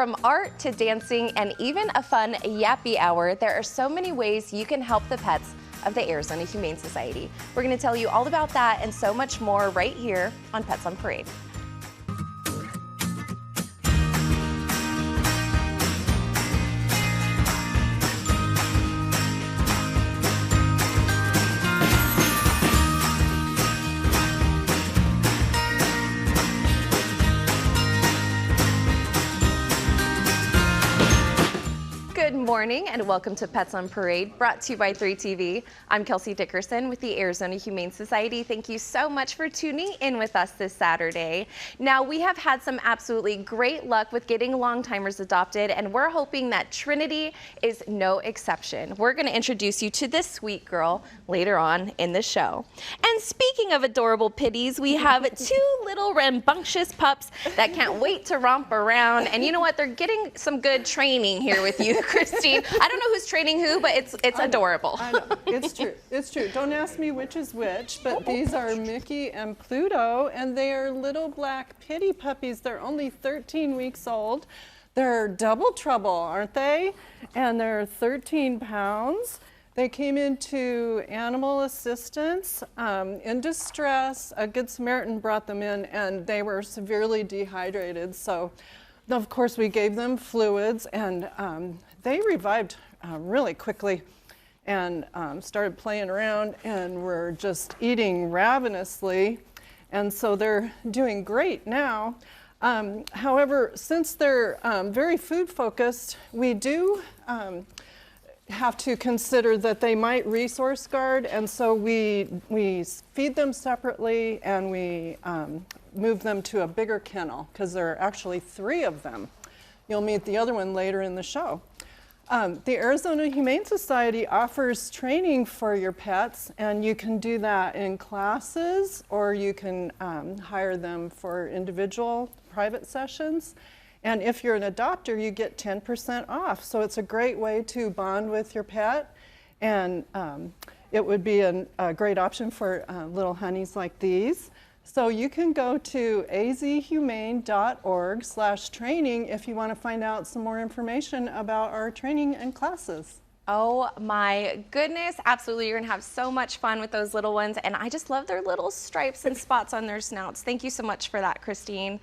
From art to dancing and even a fun Yappy hour, there are so many ways you can help the pets of the Arizona Humane Society. We're going to tell you all about that and so much more right here on Pets on Parade. Good morning and welcome to Pets on Parade, brought to you by 3TV. I'm Kelsey Dickerson with the Arizona Humane Society. Thank you so much for tuning in with us this Saturday. Now, we have had some absolutely great luck with getting long-timers adopted, and we're hoping that Trinity is no exception. We're going to introduce you to this sweet girl later on in the show. And speaking of adorable pitties, we have two little rambunctious pups that can't wait to romp around. And you know what? They're getting some good training here with you, Christine. I don't know who's training who, but it's adorable. I know. It's true. It's true. Don't ask me which is which, but these are Mickey and Pluto, and they are little black pittie puppies. They're only 13 weeks old. They're double trouble, aren't they? And they're 13 pounds. They came into animal assistance in distress. A Good Samaritan brought them in, and they were severely dehydrated. So, of course, we gave them fluids, and they revived really quickly and started playing around and were just eating ravenously. And so they're doing great now. However, since they're very food focused, we do have to consider that they might resource guard, and so we feed them separately and we move them to a bigger kennel because there are actually 3 of them. You'll meet the other one later in the show. The Arizona Humane Society offers training for your pets, and you can do that in classes or you can hire them for individual private sessions. And if you're an adopter, you get 10% off. So it's a great way to bond with your pet, and it would be a great option for little honeys like these. So you can go to azhumane.org/training if you want to find out some more information about our training and classes. Oh my goodness, absolutely. You're gonna have so much fun with those little ones, and I just love their little stripes and spots on their snouts. Thank you so much for that, Christine.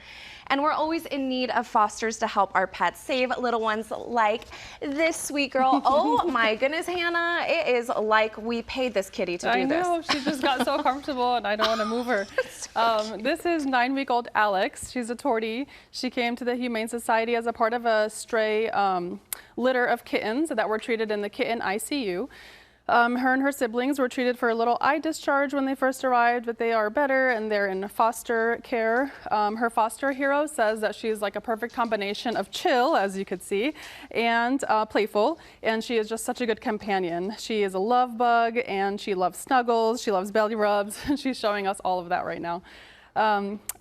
And we're always in need of fosters to help our pets save little ones like this sweet girl. Oh my goodness, Hannah, it is like we paid this kitty to do this. I know, she just got so comfortable and I don't want to move her. This is 9-week-old Alex. She's a tortie. She came to the Humane Society as a part of a stray litter of kittens that were treated in the kitten ICU. Her and her siblings were treated for a little eye discharge when they first arrived, but they are better and they're in foster care. Her foster hero says that she's like a perfect combination of chill, as you could see, and playful, and she is just such a good companion. She is a love bug and she loves snuggles, she loves belly rubs, and she's showing us all of that right now.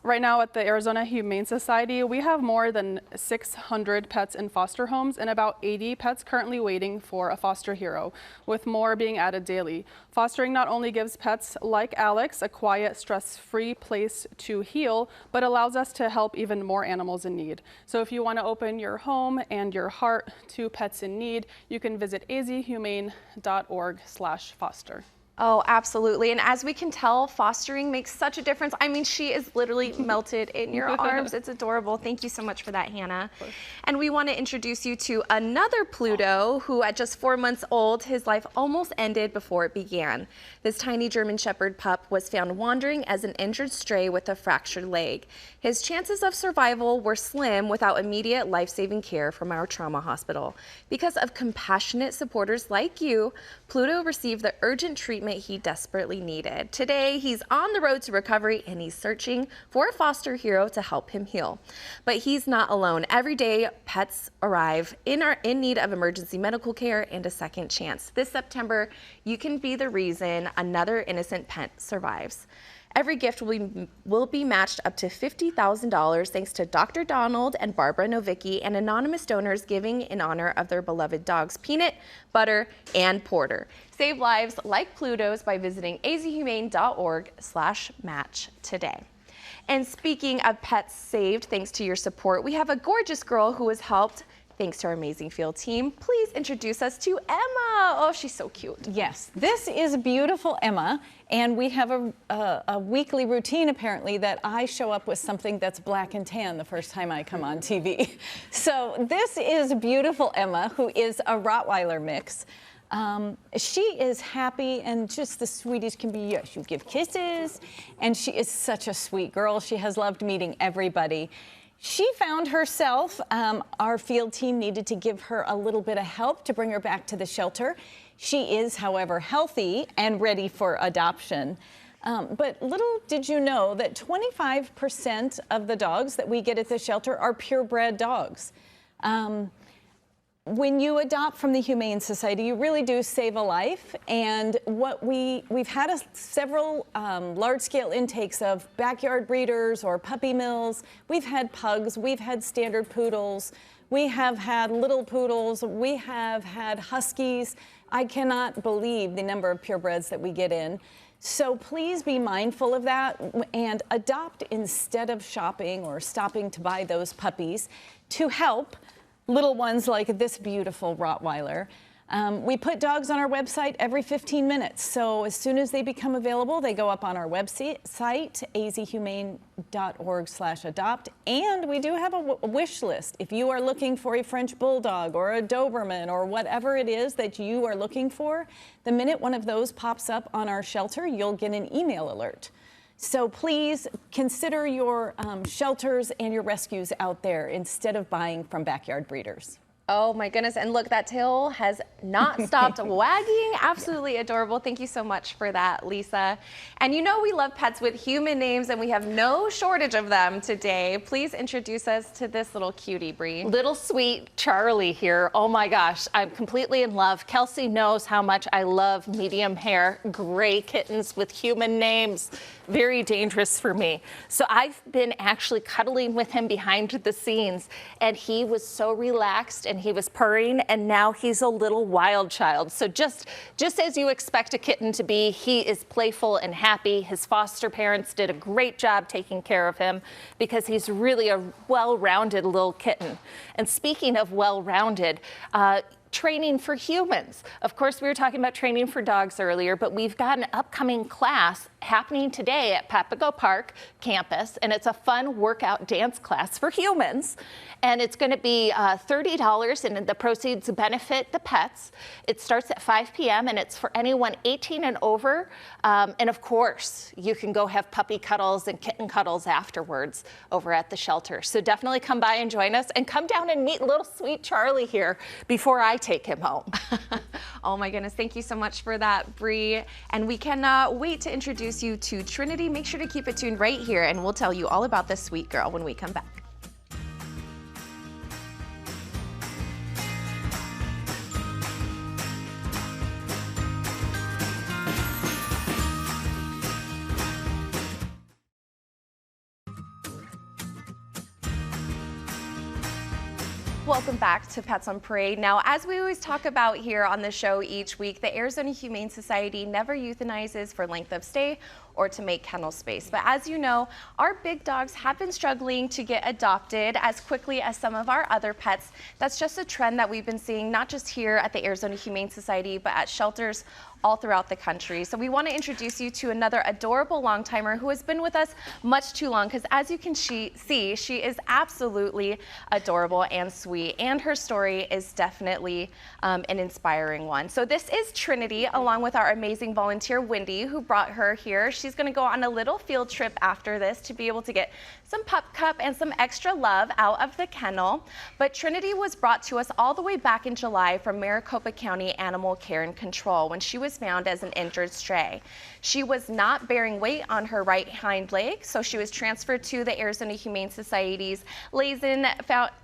Right now at the Arizona Humane Society, we have more than 600 pets in foster homes and about 80 pets currently waiting for a foster hero, with more being added daily. Fostering not only gives pets like Alex a quiet, stress-free place to heal, but allows us to help even more animals in need. So if you want to open your home and your heart to pets in need, you can visit azhumane.org/foster. Oh, absolutely. And as we can tell, fostering makes such a difference. I mean, she is literally melted in your arms. It's adorable. Thank you so much for that, Hannah. And we want to introduce you to another Pluto who at just 4 months old, his life almost ended before it began. This tiny German Shepherd pup was found wandering as an injured stray with a fractured leg. His chances of survival were slim without immediate life-saving care from our trauma hospital. Because of compassionate supporters like you, Pluto received the urgent treatment he desperately needed. Today, he's on the road to recovery and he's searching for a foster hero to help him heal. But he's not alone. Every day, pets arrive in need of emergency medical care and a second chance. This September, you can be the reason another innocent pet survives. Every gift will be matched up to $50,000 thanks to Dr. Donald and Barbara Novicki and anonymous donors giving in honor of their beloved dogs Peanut, Butter, and Porter. Save lives like Pluto's by visiting azhumane.org/match today. And speaking of pets saved, thanks to your support, we have a gorgeous girl who has helped thanks to our amazing field team. Please introduce us to Emma. Oh, she's so cute. Yes, this is beautiful Emma, and we have a weekly routine apparently that I show up with something that's black and tan the first time I come on TV. So this is beautiful Emma, who is a Rottweiler mix. She is happy and just the sweetest can be. Yes, you give kisses, and she is such a sweet girl. She has loved meeting everybody. She found herself, our field team needed to give her a little bit of help to bring her back to the shelter. She is, however, healthy and ready for adoption. But little did you know that 25% of the dogs that we get at the shelter are purebred dogs. When you adopt from the Humane Society, you really do save a life. And what we've had several large-scale intakes of backyard breeders or puppy mills. We've had pugs, we've had standard poodles, we have had little poodles, we have had huskies. I cannot believe the number of purebreds that we get in. So please be mindful of that and adopt instead of shopping or stopping to buy those puppies to help little ones like this beautiful Rottweiler. We put dogs on our website every 15 minutes. So as soon as they become available, they go up on our website, azhumane.org/adopt. And we do have a wish list. If you are looking for a French Bulldog or a Doberman or whatever it is that you are looking for, the minute one of those pops up on our shelter, you'll get an email alert. So please consider your shelters and your rescues out there instead of buying from backyard breeders. Oh my goodness, and look, that tail has not stopped wagging. Absolutely adorable. Thank you so much for that, Lisa. And you know we love pets with human names, and we have no shortage of them today. Please introduce us to this little cutie, Bree. Little sweet Charlie here. Oh my gosh, I'm completely in love. Kelsey knows how much I love medium hair, gray kittens with human names. Very dangerous for me. So I've been actually cuddling with him behind the scenes, and he was so relaxed and he was purring, and now he's a little wild child. So just as you expect a kitten to be, he is playful and happy. His foster parents did a great job taking care of him because he's really a well-rounded little kitten. And speaking of well-rounded, training for humans. Of course, we were talking about training for dogs earlier, but we've got an upcoming class happening today at Papago Park campus, and it's a fun workout dance class for humans. And it's going to be $30, and the proceeds benefit the pets. It starts at 5 p.m., and it's for anyone 18 and over. And of course, you can go have puppy cuddles and kitten cuddles afterwards over at the shelter. So definitely come by and join us, and come down and meet little sweet Charlie here before I take him home. Oh my goodness, thank you so much for that, Bree. And we cannot wait to introduce you to Trinity. Make sure to keep it tuned right here, and we'll tell you all about this sweet girl when we come back. Welcome back to Pets on Parade. Now, as we always talk about here on the show each week, the Arizona Humane Society never euthanizes for length of stay or to make kennel space. But as you know, our big dogs have been struggling to get adopted as quickly as some of our other pets. That's just a trend that we've been seeing, not just here at the Arizona Humane Society, but at shelters all throughout the country. So we want to introduce you to another adorable long-timer who has been with us much too long, because as you can see, she is absolutely adorable and sweet, and her story is definitely an inspiring one. So this is Trinity, along with our amazing volunteer, Wendy, who brought her here. She's going to go on a little field trip after this to be able to get some pup cup and some extra love out of the kennel. But Trinity was brought to us all the way back in July from Maricopa County Animal Care and Control when she was found as an injured stray. She was not bearing weight on her right hind leg, so she was transferred to the Arizona Humane Society's Lazen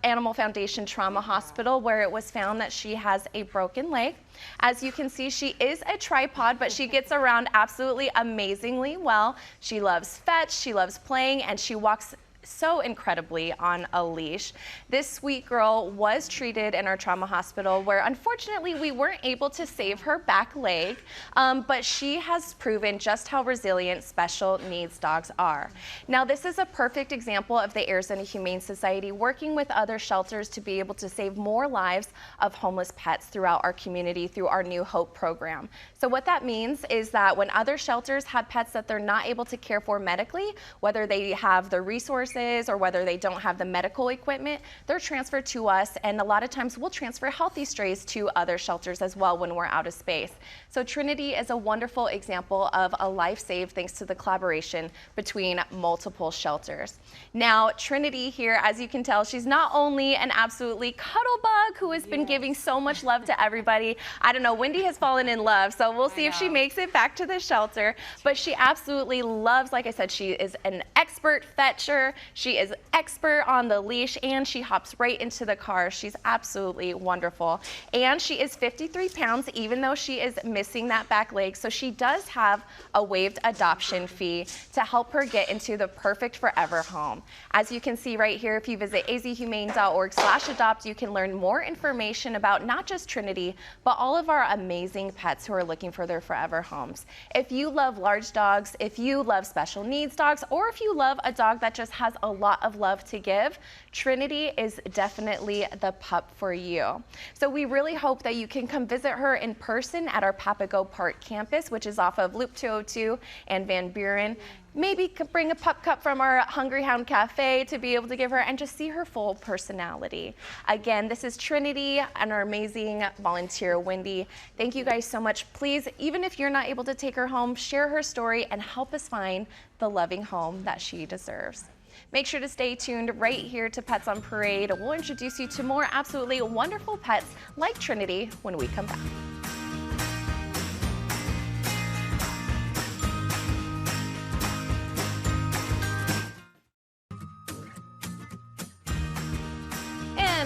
Animal Foundation Trauma Hospital, where it was found that she has a broken leg. As you can see, she is a tripod, but she gets around absolutely amazingly well. She loves fetch, she loves playing, and she walks so incredibly on a leash. This sweet girl was treated in our trauma hospital where unfortunately we weren't able to save her back leg, but she has proven just how resilient special needs dogs are. Now this is a perfect example of the Arizona Humane Society working with other shelters to be able to save more lives of homeless pets throughout our community through our New Hope program. So what that means is that when other shelters have pets that they're not able to care for medically, whether they have the resources or whether they don't have the medical equipment, they're transferred to us, and a lot of times we'll transfer healthy strays to other shelters as well when we're out of space. So Trinity is a wonderful example of a life saved thanks to the collaboration between multiple shelters. Now Trinity here, as you can tell, she's not only an absolutely cuddle bug who has been giving so much love to everybody. I don't know, Wendy has fallen in love, so we'll see if she makes it back to the shelter, but she absolutely loves, like I said, she is an expert fetcher. She is expert on the leash, and she hops right into the car. She's absolutely wonderful. And she is 53 pounds, even though she is missing that back leg. So she does have a waived adoption fee to help her get into the perfect forever home. As you can see right here, if you visit azhumane.org/adopt, you can learn more information about not just Trinity, but all of our amazing pets who are looking for their forever homes. If you love large dogs, if you love special needs dogs, or if you love a dog that just has a lot of love to give, Trinity is definitely the pup for you. So we really hope that you can come visit her in person at our Papago Park campus, which is off of Loop 202 and Van Buren. Maybe bring a pup cup from our Hungry Hound Cafe to be able to give her and just see her full personality. Again, this is Trinity and our amazing volunteer, Wendy. Thank you guys so much. Please, even if you're not able to take her home, share her story and help us find the loving home that she deserves. Make sure to stay tuned right here to Pets on Parade. We'll introduce you to more absolutely wonderful pets like Trinity when we come back.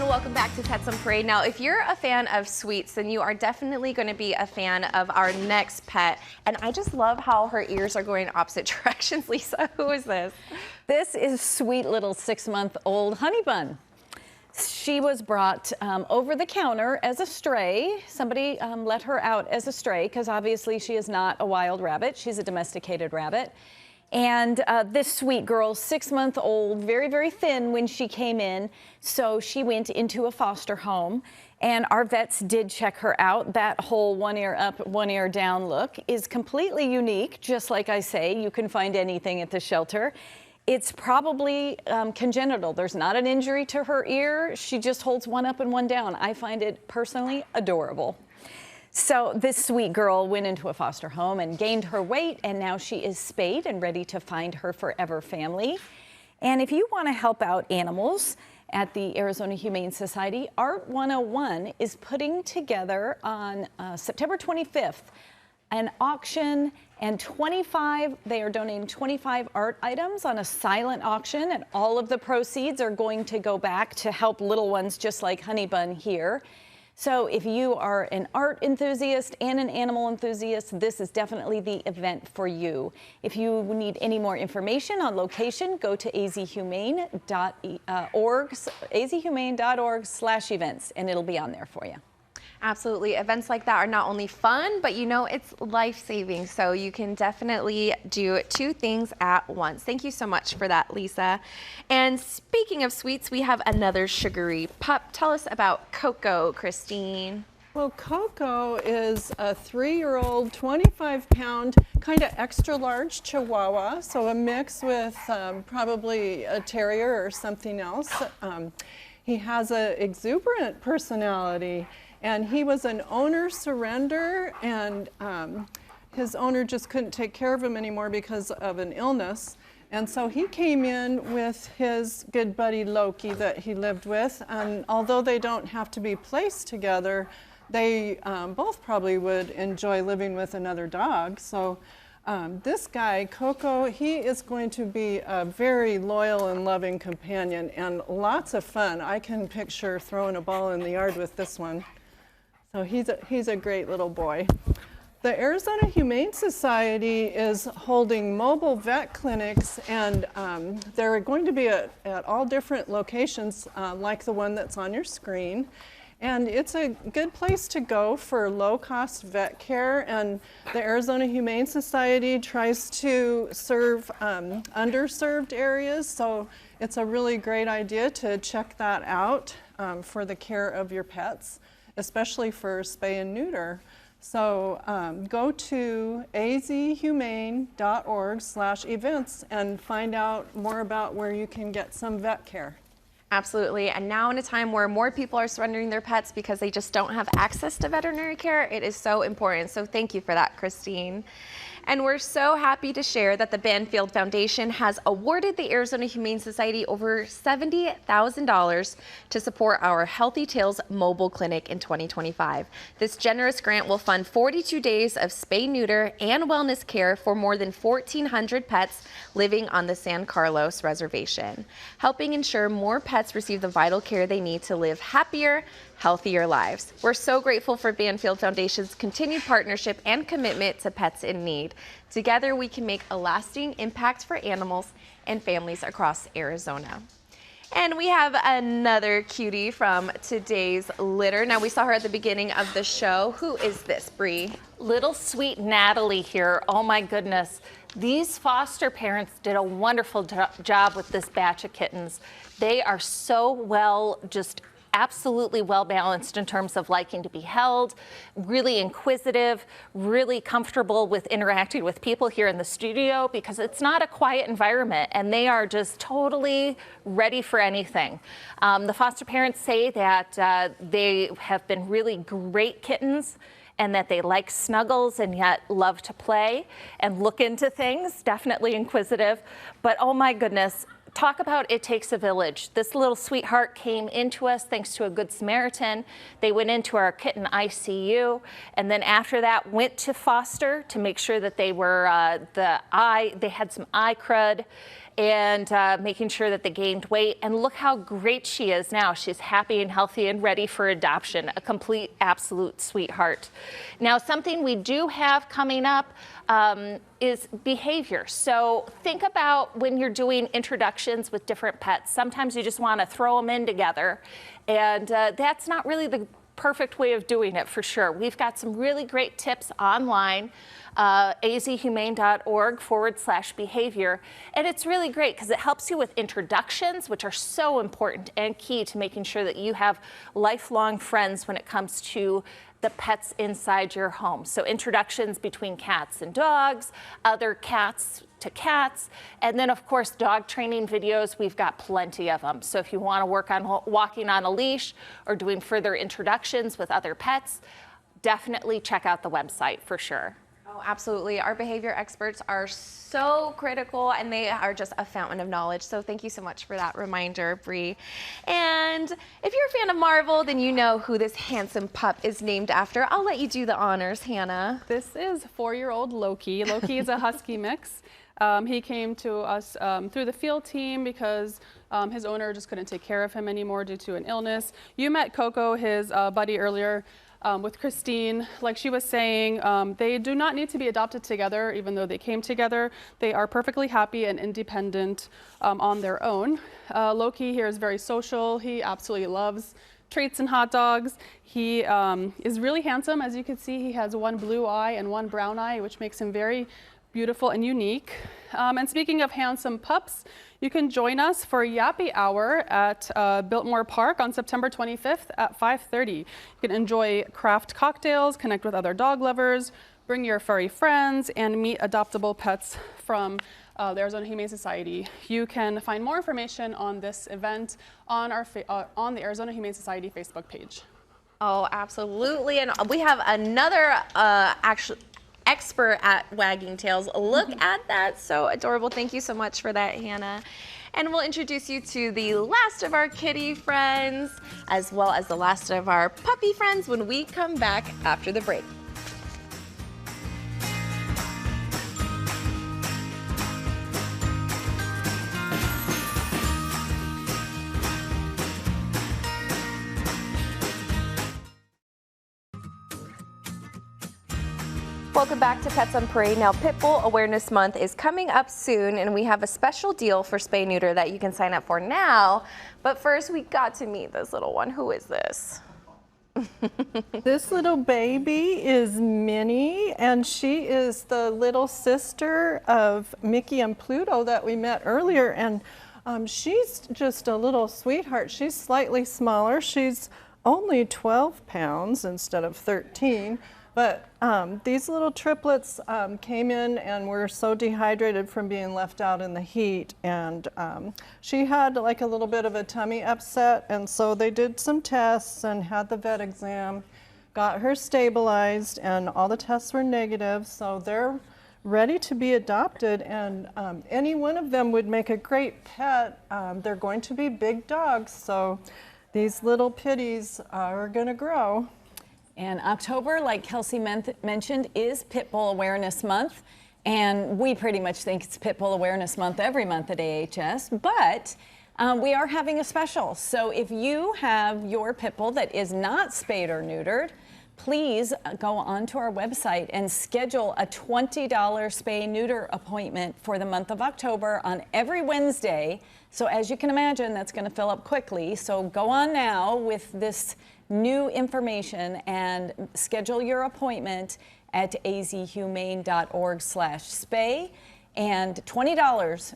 Welcome back to Pets on Parade. Now, if you're a fan of sweets, then you are definitely going to be a fan of our next pet. And I just love how her ears are going in opposite directions. Lisa, who is this? This is sweet little 6-month-old Honey Bun. She was brought over the counter as a stray. Somebody let her out as a stray because obviously she is not a wild rabbit. She's a domesticated rabbit. And this sweet girl, 6-month-old, very, very thin when she came in. So she went into a foster home, and our vets did check her out. That whole one ear up, one ear down look is completely unique. Just like I say, you can find anything at the shelter. It's probably congenital. There's not an injury to her ear. She just holds one up and one down. I find it personally adorable. So this sweet girl went into a foster home and gained her weight, and now she is spayed and ready to find her forever family. And if you want to help out animals at the Arizona Humane Society, Art 101 is putting together on September 25th an auction, and they are donating 25 art items on a silent auction, and all of the proceeds are going to go back to help little ones just like Honey Bun here. So if you are an art enthusiast and an animal enthusiast, this is definitely the event for you. If you need any more information on location, go to azhumane.org/events, and it'll be on there for you. Absolutely. Events like that are not only fun, but you know, it's life-saving. So you can definitely do two things at once. Thank you so much for that, Lisa. And speaking of sweets, we have another sugary pup. Tell us about Coco, Christine. Well, Coco is a 3-year-old, 25-pound, kind of extra large Chihuahua, so a mix with probably a terrier or something else. He has an exuberant personality, and he was an owner surrender, and his owner just couldn't take care of him anymore because of an illness. And so he came in with his good buddy Loki that he lived with, and although they don't have to be placed together, they both probably would enjoy living with another dog. So this guy, Coco, he is going to be a very loyal and loving companion and lots of fun. I can picture throwing a ball in the yard with this one. So he's a great little boy. The Arizona Humane Society is holding mobile vet clinics, and they're going to be at all different locations, like the one that's on your screen. And it's a good place to go for low-cost vet care, and the Arizona Humane Society tries to serve underserved areas, so it's a really great idea to check that out for the care of your pets, especially for spay and neuter. So go to azhumane.org/events and find out more about where you can get some vet care. Absolutely. And now in a time where more people are surrendering their pets because they just don't have access to veterinary care, it is so important. So thank you for that, Christine. And we're so happy to share that the Banfield Foundation has awarded the Arizona Humane Society over $70,000 to support our Healthy Tails mobile clinic in 2025. This generous grant will fund 42 days of spay, neuter, and wellness care for more than 1,400 pets living on the San Carlos Reservation, helping ensure more pets receive the vital care they need to live happier, healthier lives. We're so grateful for Banfield Foundation's continued partnership and commitment to pets in need. Together, we can make a lasting impact for animals and families across Arizona. And we have another cutie from today's litter. Now, we saw her at the beginning of the show. Who is this, Bree? Little sweet Natalie here. Oh my goodness. These foster parents did a wonderful job with this batch of kittens. They are so well, just absolutely well balanced in terms of liking to be held, really inquisitive, really comfortable with interacting with people here in the studio because it's not a quiet environment and they are just totally ready for anything. The foster parents say that they have been really great kittens and that they like snuggles and yet love to play and look into things, definitely inquisitive, but oh my goodness, talk about it takes a village. This little sweetheart came into us thanks to a Good Samaritan. They went into our kitten ICU, and then after that went to foster to make sure that they were they had some eye crud, and making sure that they gained weight. And look how great she is now. She's happy and healthy and ready for adoption. A complete, absolute sweetheart. Now, something we do have coming up is behavior. So think about when you're doing introductions with different pets. Sometimes you just want to throw them in together, and that's not really the perfect way of doing it for sure. We've got some really great tips online, azhumane.org/behavior. And it's really great because it helps you with introductions, which are so important and key to making sure that you have lifelong friends when it comes to the pets inside your home. So introductions between cats and dogs, other cats to cats, and then of course dog training videos, we've got plenty of them. So if you want to work on walking on a leash or doing further introductions with other pets, definitely check out the website for sure. Oh, absolutely. Our behavior experts are so critical and they are just a fountain of knowledge. So thank you so much for that reminder, Bree. And if you're a fan of Marvel, then you know who this handsome pup is named after. I'll let you do the honors, Hannah. This is 4-year-old Loki. Loki is a husky mix. He came to us through the field team because his owner just couldn't take care of him anymore due to an illness. You met Coco, his buddy, earlier. With Christine, like she was saying, they do not need to be adopted together, even though they came together. They are perfectly happy and independent on their own. Loki here is very social. He absolutely loves treats and hot dogs. He is really handsome. As you can see, he has one blue eye and one brown eye, which makes him very beautiful and unique. And speaking of handsome pups, you can join us for Yappy Hour at Biltmore Park on September 25th at 5:30. You can enjoy craft cocktails, connect with other dog lovers, bring your furry friends, and meet adoptable pets from the Arizona Humane Society. You can find more information on this event on the Arizona Humane Society Facebook page. Oh, absolutely. And we have another expert at wagging tails. Look at that, so adorable. Thank you so much for that, Hannah. And we'll introduce you to the last of our kitty friends, as well as the last of our puppy friends when we come back after the break. Welcome back to Pets on Parade. Now, Pit Bull Awareness Month is coming up soon, and we have a special deal for spay neuter that you can sign up for now. But first, we got to meet this little one. Who is this? This little baby is Minnie, and she is the little sister of Mickey and Pluto that we met earlier. And she's just a little sweetheart. She's slightly smaller. She's only 12 pounds instead of 13. But these little triplets came in and were so dehydrated from being left out in the heat, and she had like a little bit of a tummy upset, and so they did some tests and had the vet exam, got her stabilized, and all the tests were negative, so they're ready to be adopted, and any one of them would make a great pet. They're going to be big dogs, so these little pitties are going to grow. And October, like Kelsey mentioned, is Pit Bull Awareness Month. And we pretty much think it's Pit Bull Awareness Month every month at AHS, but we are having a special. So if you have your pit bull that is not spayed or neutered, please go onto our website and schedule a $20 spay-neuter appointment for the month of October on every Wednesday. So as you can imagine, that's going to fill up quickly. So go on now with this new information and schedule your appointment at azhumane.org/spay. And $20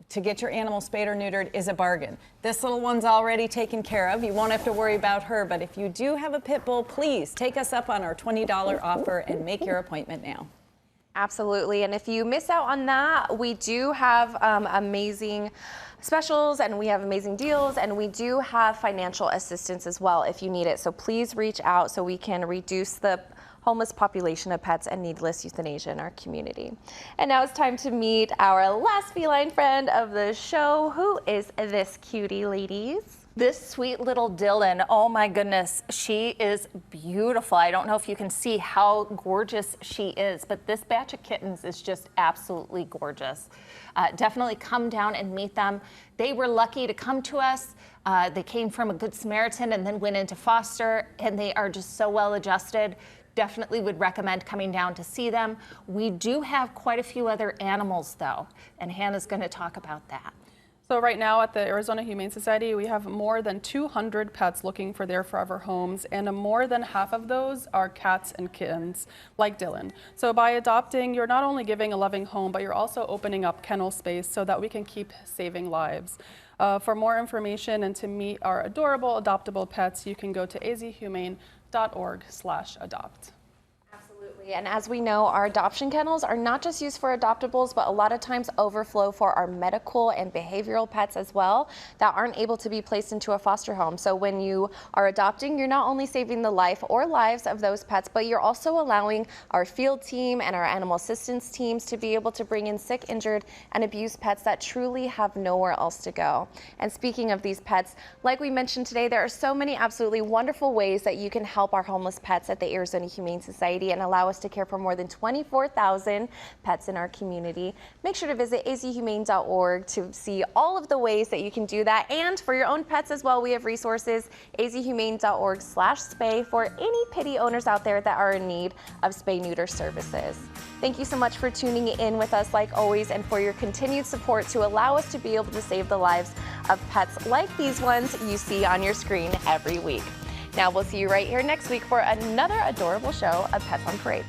to get your animal spayed or neutered is a bargain. This little one's already taken care of. You won't have to worry about her, but if you do have a pit bull, please take us up on our $20 offer and make your appointment now. Absolutely, and if you miss out on that, we do have amazing specials, and we have amazing deals, and we do have financial assistance as well if you need it. So please reach out so we can reduce the homeless population of pets and needless euthanasia in our community. And now it's time to meet our last feline friend of the show. Who is this cutie, ladies? This sweet little Dylan, oh my goodness, she is beautiful. I don't know if you can see how gorgeous she is, but this batch of kittens is just absolutely gorgeous. Definitely come down and meet them. They were lucky to come to us. They came from a Good Samaritan and then went into foster, and they are just so well adjusted. Definitely would recommend coming down to see them. We do have quite a few other animals though, and Hannah's going to talk about that. So right now at the Arizona Humane Society, we have more than 200 pets looking for their forever homes, and more than half of those are cats and kittens, like Dylan. So by adopting, you're not only giving a loving home, but you're also opening up kennel space so that we can keep saving lives. For more information and to meet our adorable adoptable pets, you can go to azhumane.org/adopt. And as we know, our adoption kennels are not just used for adoptables, but a lot of times overflow for our medical and behavioral pets as well that aren't able to be placed into a foster home. So when you are adopting, you're not only saving the life or lives of those pets, but you're also allowing our field team and our animal assistance teams to be able to bring in sick, injured, and abused pets that truly have nowhere else to go. And speaking of these pets, like we mentioned today, there are so many absolutely wonderful ways that you can help our homeless pets at the Arizona Humane Society and allow us to care for more than 24,000 pets in our community. Make sure to visit azhumane.org to see all of the ways that you can do that. And for your own pets as well, we have resources, azhumane.org/spay for any pittie owners out there that are in need of spay-neuter services. Thank you so much for tuning in with us like always, and for your continued support to allow us to be able to save the lives of pets like these ones you see on your screen every week. Now we'll see you right here next week for another adorable show of Pets on Parade.